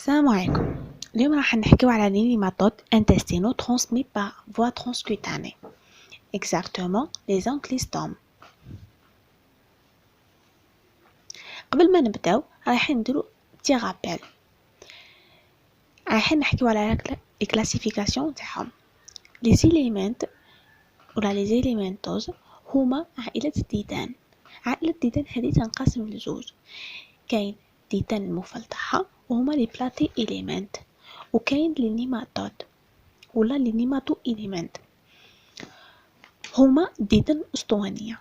السلام عليكم. اليوم راح نحكيو على les nématodes intestinaux transmis par voie transcutanée. Exactement les ankylostommes. قبل ما نبداو رايحين نديرو petit rappel. رايحين نحكيو على les classifications تاعهم. Les éléمنت ولا les éléمنتوز هما عائلة الديدان. عائلة الديدان هذه تنقسم لزوج. كاين ديدان المفلطحة وهما لي بلاتي إليمنت، وكاين لي نيماتود ولا لي نيماتو إليمنت هما ديدان أسطوانية.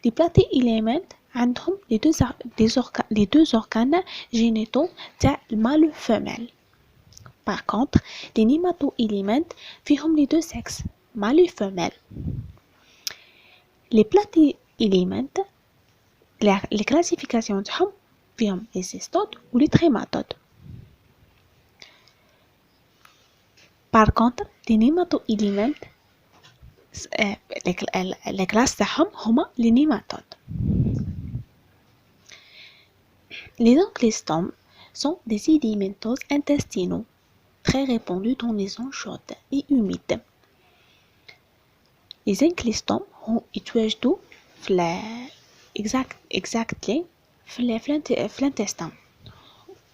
لي بلاتي إليمنت عندهم لي دو أورغان جينيتو تاع المال فيميل. باغ كونطخ لي نيماتو إليمنت فيهم لي دو سكس مال فيميل. لي بلاتي إليمنت لي كلاسيفيكاسيون تاعهم فيهم لي سيستود و لي تريماتود. Par contre, les némato-éléments, les classes تاعهم هما les nématodes. Les ankylostommes sont des élémentoses intestinaux très répandus dans les zones chaudes et humides. Les ankylostommes يتواجدوا exactement في l'intestin.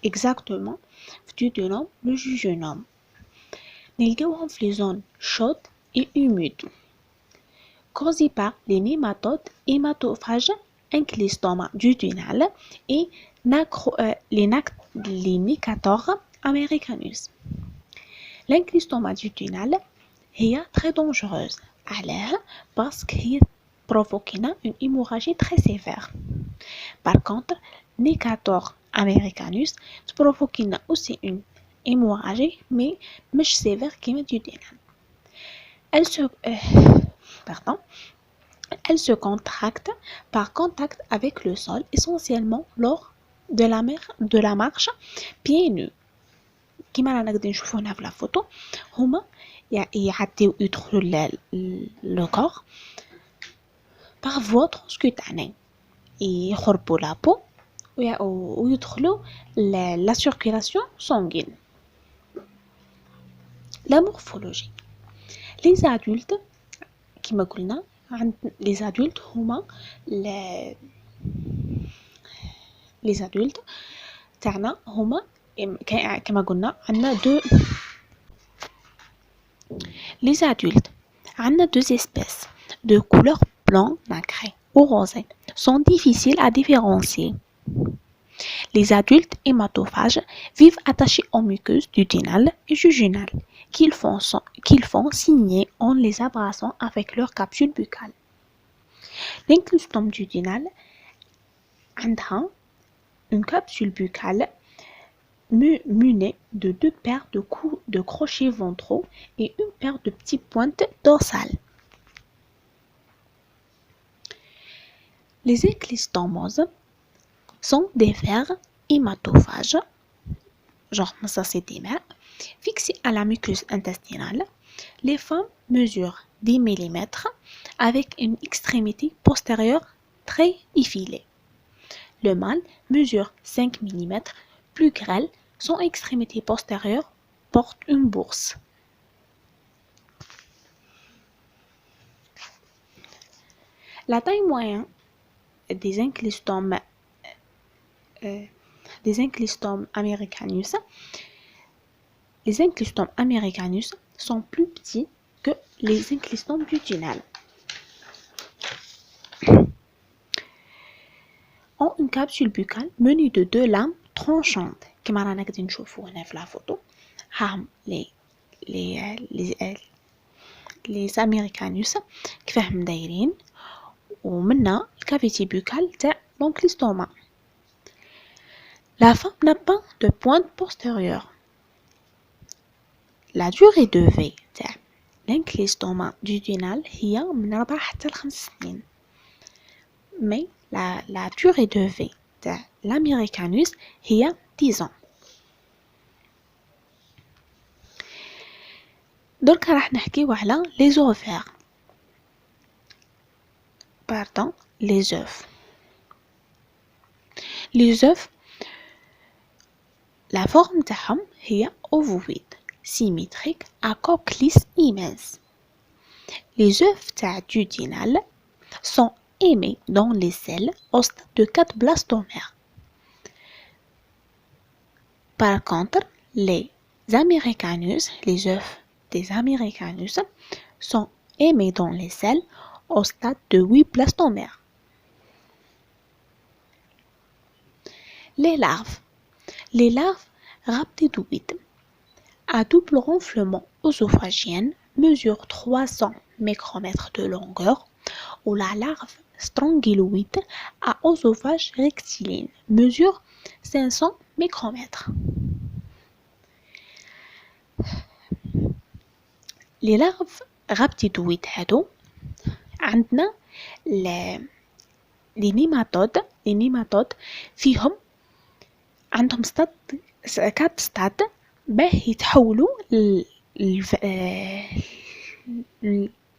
Exactement في duodenum, le jejunum. نلقاوهم في les zones chaudes et humides. Causés par les nématodes hématophages, ankylostoma duodenal et les Necator americanus. L'ankylostoma duodenal هي très dangereuse. علاه parce هي provoque une hémorragie très sévère. Par contre, Necator americanus provoque aussi une hémorragie mais مش sévère كيما duodenal. Elle se contracte par contact avec le sol, essentiellement lors de la marche pieds nus. كما رانا قاعدين نشوفوا هنا في لا فوتو هما يعديو يدخلوا le corps par voie transcutanée. يخربوا la peau ويدخلوا la circulation sanguine. La morphologie. Les adultes كما قلنا les adultes هما les adultes تاعنا هما كما قلنا عندنا les adultes عندنا deux espèces de couleur blanc nacré ou rosé sont difficiles à différencier. Les adultes hématophages vivent attachés aux muqueuses duodénales et jejunales qu'ils font signer en les abrasant avec leur capsule buccale. L'ankylostome duodénal a une capsule buccale munie de deux paires de crochets ventraux et une paire de petites pointes dorsales. Les ankylostomoses sont des vers hématophages, genre massacitémères, fixés à la muqueuse intestinale. Les femmes mesurent 10 mm avec une extrémité postérieure très effilée. Le mâle mesure 5 mm plus grêle, son extrémité postérieure porte une bourse. La taille moyenne des ankylostommes americanus. Les ankylostommes americanus sont plus petits que les ankylostommes duodénales. Ont une capsule buccale munie de deux lames tranchantes. كما رانا قاعدين نشوفوا هنا في لا فوتو هاهم les americanus كيفاهم دايرين ومنها الكافيتي buccale تاع l'ankylostoma. La femme n'a pas de pointe postérieure. La durée de vie تاع l'ankylostoma duodénal هي من 4 حتى ل 5 سنين. Mais la durée de vie تاع l'americanus هي 10 ans. درك راح نحكيو على les ovaires. Pardon, les œufs. Les œufs la forme تاعهم هي ovoïde symétrique à coque lisse immense. Les œufs duodénales sont émis dans les selles au stade de 4 blastomères. Par contre, les Americanus, les œufs des Americanus, sont émis dans les selles au stade de 8 blastomères. Les larves rhabditoïdes à double renflement œsophagien mesurent 300 micromètres de longueur, ou la larve strongyloïde à œsophage rectiligne mesure 500 micromètres. Les larves rhabditoïdes هادو عندنا les nématodes فيهم عندهم كات ستاد باه يتحولوا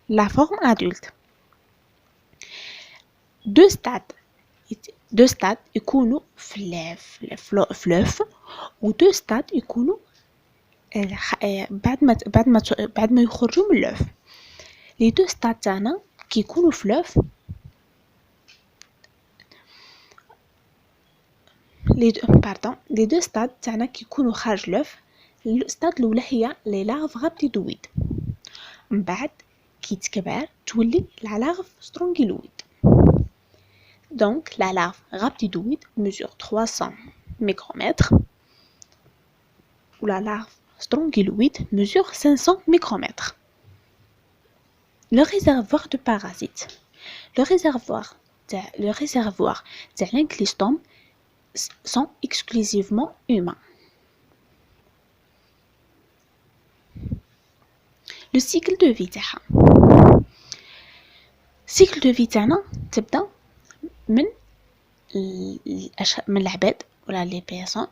la forme adulte. deux stades يكونوا في الأف و deux stades يكونوا بعد ما يخرجوا من الأف. les deux stades تاعنا كي يكونوا في الأف les deux stades تاعنا كي يكونوا خارج الأف. الستاد الأولى هي les larves rhabditoïdes، من بعد كي تكبر تولي la larve strongyloïde. Donc la larve rhabditoïde mesure 300 micromètres ou la larve strongyloïde mesure 500 micromètres. Le réservoir de parasites. Le réservoir de l'enclystome sont exclusivement humains. Le cycle de vie تاعها. cycle de vie تاعنا تبدا من العباد ولا لي بيرسون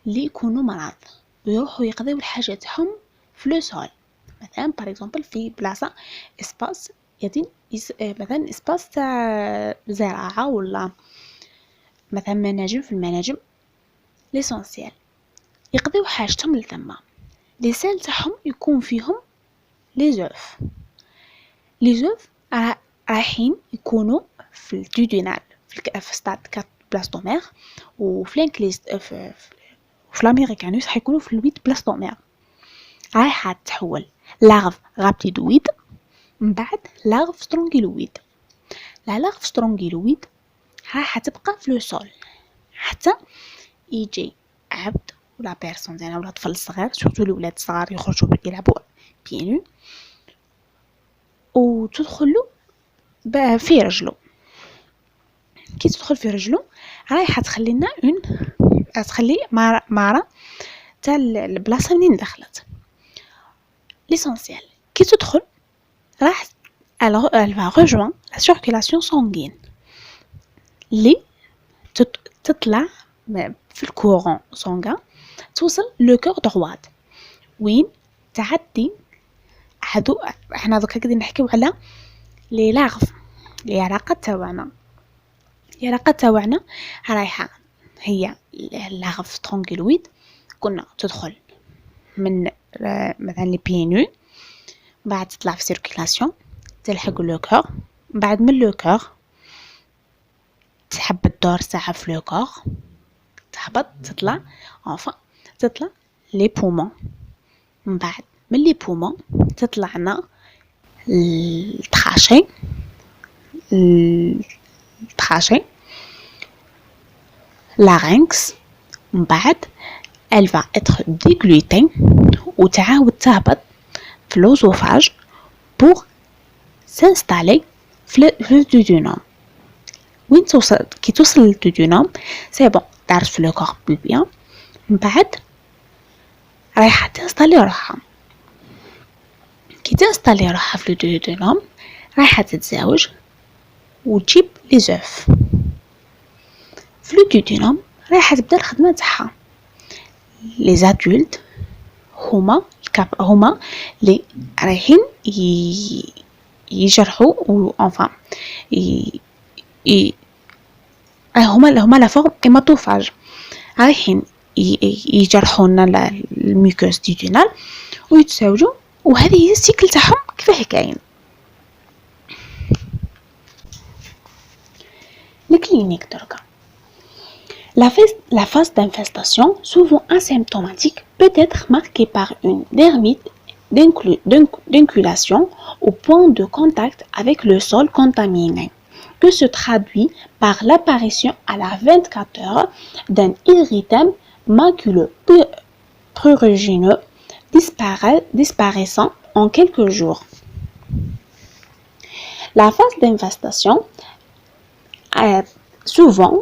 اللي يكونوا مرض ويروحوا يقضيو الحاجه تاعهم في لو سول. مثلا باغ اكزومبل في بلاصه اسباس يدين مثلا اسباس تاع زراعه ولا مثلا مناجم في المناجم ليسونسيال يقضيو حاجتهم لتما. لي سيل تاعهم يكون فيهم لي زوف. لي زوف رايحين يكونوا في الدودينال في ستاد 4 بلاستومير، وفي لانكليست في الامريكانوس حيكونوا في 8 بلاستومير. رايحه تتحول لارف رابتيدويد من بعد لارف سترونغيلويد. لا لارف سترونغيلويد رايحه تبقى في لو سول حتى يجي عبد ولا بيرسون زعما ولا طفل صغير، سورتو الولاد الصغار يخرجوا يلعبوا بينو وتدخلوا في رجلو. كي تدخل في رجلو رايحه تخلي لنا تخلي مارا تاع البلاصه منين دخلت. ليسونسيال كي تدخل راح elle va rejoindre la circulation sanguine اللي تطلع في الكورون سانغان توصل لو كور دروات وين تعدي. هادو احنا دوكا قاعدين نحكيو على لي لاغف لي علاقات تاعنا. العلاقات تاعنا رايحه هي لاغف سترونغيلويد كنا تدخل من مثلا لي بينو بعد تطلع في سيركيلاسيون تلحق لو كور، بعد من لو كور تحب الدور ساعه في لو كور تهبط تطلع تطلع لي بومون، من بعد من لي بومون تطلعنا التراشي لارynx. من بعد elle va être déglutée وتعاود تهبط في l'œsophage pour s'installer في الدودونوم. وين توصل كي توصل للدودونوم سي بون دارت في لو كور بيان. من بعد رايحه تنستالي روحها. كي تنستالي روحها في الدودونوم رايحه تتزاوج وتجيب لي زوف في الدودونوم. رايحه تبدا الخدمه تاعها. لي زادولت هما اللي رايحين يجرحوا و انفان هما لا فورم هيماتوفاج رايحين يجرحوا لنا الميكوز ديودينال ويتزوجوا، وهذه هي السيكل تاعهم كيفاه كاين. الكلينيك دركا. La phase d'infestation, souvent asymptomatique, peut être marquée par une dermite d'inculation au point de contact avec le sol contaminé, que se traduit par l'apparition à la 24 heures d'un érythème maculeux prurigineux disparaissant en quelques jours. La phase d'infestation est souvent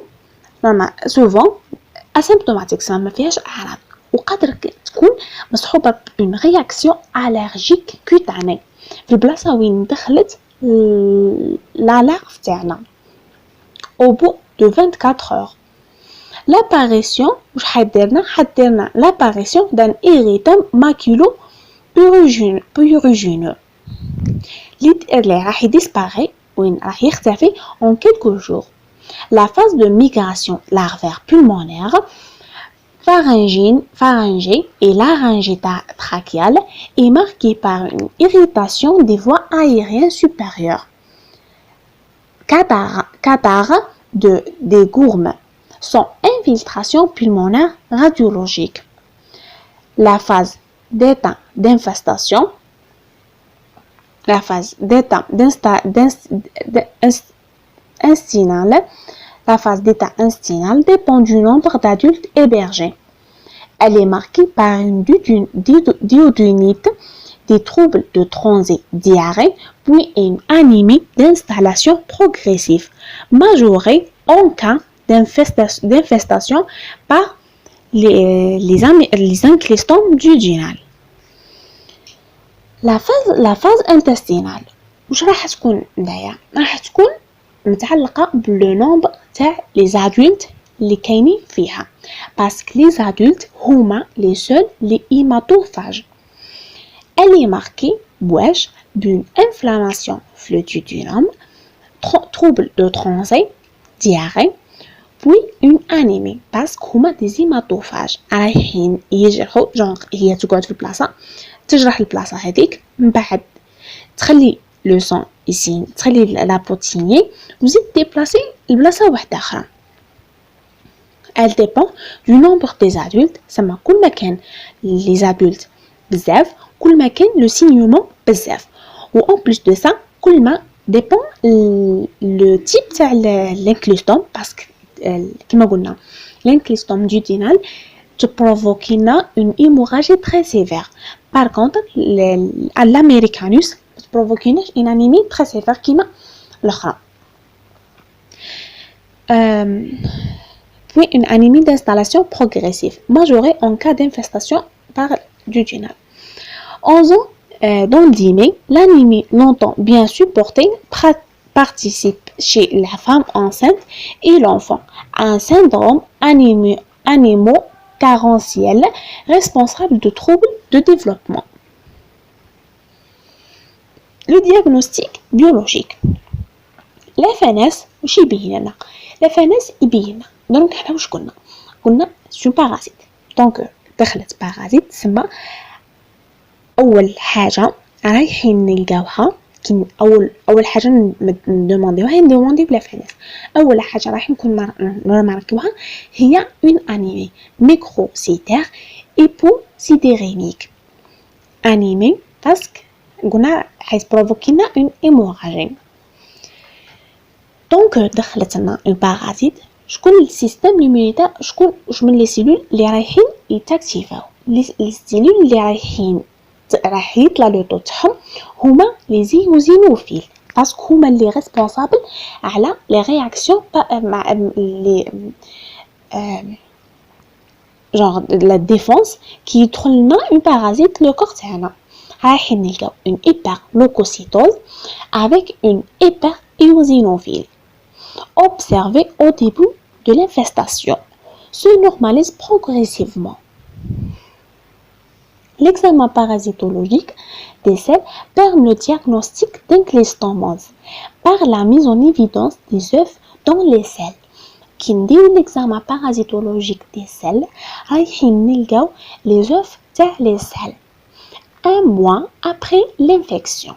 asymptomatique، ça ما فيهاش أعراض، وقدر تكون مصحوبة بune réaction allergique cutanée في البلاصة وين دخلت l'alerte تاعنا. Au bout de 24 heures l'apparition واش حديرنا l'apparition d'un érythème maculeux prurigineux اللي راح يديسباري وين راح يختفي en quelques jours. La phase de migration larvaire pulmonaire, pharyngée et laryngée trachéale est marquée par une irritation des voies aériennes supérieures, catarrhe des gourmes, sans infiltration pulmonaire radiologique. La phase d'état d'infestation, la phase d'état instinale dépend du nombre d'adultes hébergés. Elle est marquée par une duodénite, des troubles de transit, diarrhée, puis une anémie d'installation progressive, majorée en cas d'infestation par les inclystomes duodénales. La phase intestinale واش راح تكون ندايا؟ راح تكون متعلقة باللو نومبر تاع لي زادولت اللي كاينين فيها، باسكو لي زادولت هما لي سول لي hématophages. Elle est marquée بواش d'une inflammation في le duodénum, trouble de transit, diarrhée, puis une anémie باسكو هما دي hématophages رايحين يجرحوا جونغ هي تقعد في البلاصة تجرح البلاصة هذيك، من بعد تخلي لو سون يسين تخلي لا بوتيني وزيد ديبلاسي لبلاصة واحدة أخرى. Elle dépend du nombre des adultes، سما كل ما كان les adultes بزاف كل ما كان le saignement بزاف، و en plus de ça كل ما dépend le type تاع l'inclustome باسكو كما قلنا l'inclustome duodénal provoque une hémorragie très sévère. Par contre l'americanus provoque une anémie très sévère كما الأخرى. Puis une anémie d'installation progressive, majorée en cas d'infestation par duodénal. En zone d'endémie, l'anémie longtemps bien supportée participe chez la femme enceinte et l'enfant à un syndrome anémo-carentiel responsable de troubles de développement. Le diagnostic biologique. l'FNS واش يبين لنا؟ l'FNS يبين دونك حنا واش قلنا سو بارازيت. دونك دخلت بارازيت تسمى اول حاجه رايحين نلقاوها كي اول حاجه ندومونديو l'FNS. اول حاجه راح نكون نركبوها هي اون انيمي ميكروسيتير ايبوسيديريميك. انيمي باسكو قلنا حيث بروفوكينا اون هيموراجي. دونك دخلت لنا اون بارازيت، شكون السيستم ليمونيتير، شكون واش من لي سيلول اللي رايحين يتاكتيفاو. لي سيلول اللي راح يطلع لو طو تاعهم هما لي زينوزينوفيل باسكو هما اللي ريسبونسابل على لي رياكسيون مع لي genre la défense qui يدخل لنا اون بارازيت لو كور تاعنا. رايحين نلقاو اون hyperleucocytose avec une hyperéosinophile observée au début de l'infestation se normalise progressivement. L'examen parasitologique des selles permet le diagnostic d'inclystomose par la mise en évidence des œufs dans les selles كي نديرو l'examen parasitologique دي سيل رايحين نلقاو لي زوف تاع لي سيل un mois après l'infection,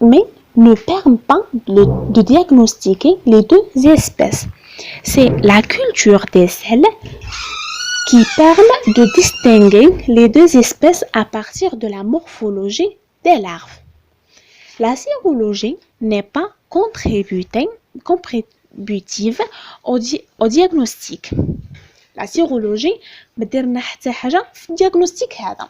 mais ne permet pas de diagnostiquer les deux espèces. C'est la culture des selles qui permet de distinguer les deux espèces à partir de la morphologie des larves. La sérologie n'est pas contributive au diagnostic. La sérologie ما ديرنا حتى حاجه في الدياغنوستيك هذا.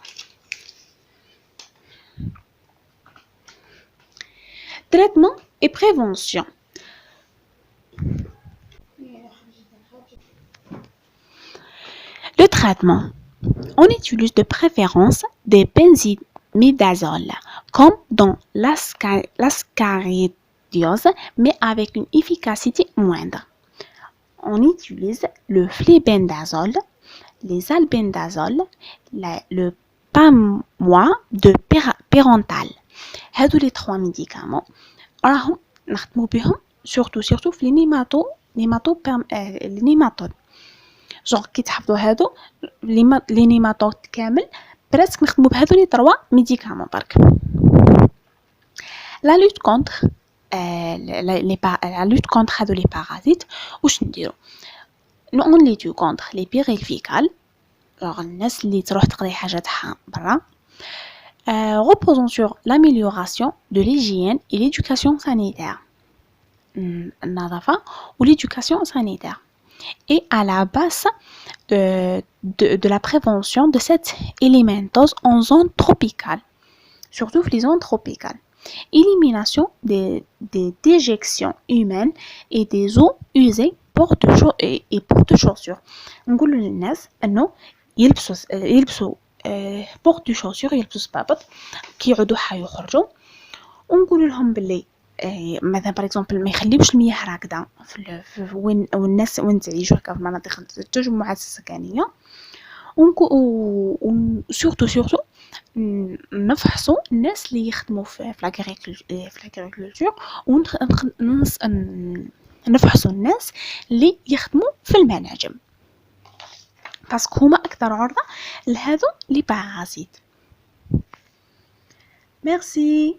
Traitement et prévention. Le traitement. On utilise de préférence des benzimidazole, comme dans l'ascaridiose, mais avec une efficacité moindre. On utilise le flibendazole, les albendazole, le pamois de pérental. هادو les trois médicaments راهم نخدمو بهم surtout في les nématodes. genre كي تحفظوا هادو les nématodes كامل براسك نخدمو بهادو les trois médicaments برك. la lutte contre la lutte contre هادو les parasites واش نديرو on lutte contre les périphériques الناس اللي تروح تقضي حاجاتها برا. Reposons sur l'amélioration de l'hygiène et l'éducation sanitaire. Ou l'éducation sanitaire. Et à la base de la prévention de cette élémentose en zone tropicale. Surtout les zones tropicales. Élimination des déjections humaines et des eaux usées et porte-chaussures. On dit aux gens يلبسوا بورت دو شوسور يلبسوا صبابط كيعودوا حيخرجوا ونقول لهم باللي مثلا باغ اكزومبل ما يخليوش المياه راكده في وين والناس وين تعيشوا هكا في المناطق التجمعات السكنيه سورتو نفحصوا الناس اللي يخدموا في لاغريكولتور ونفحصوا الناس اللي يخدموا في المناجم باسكو هما اكثر عرضه لهذو لي بارازيت. ميرسي.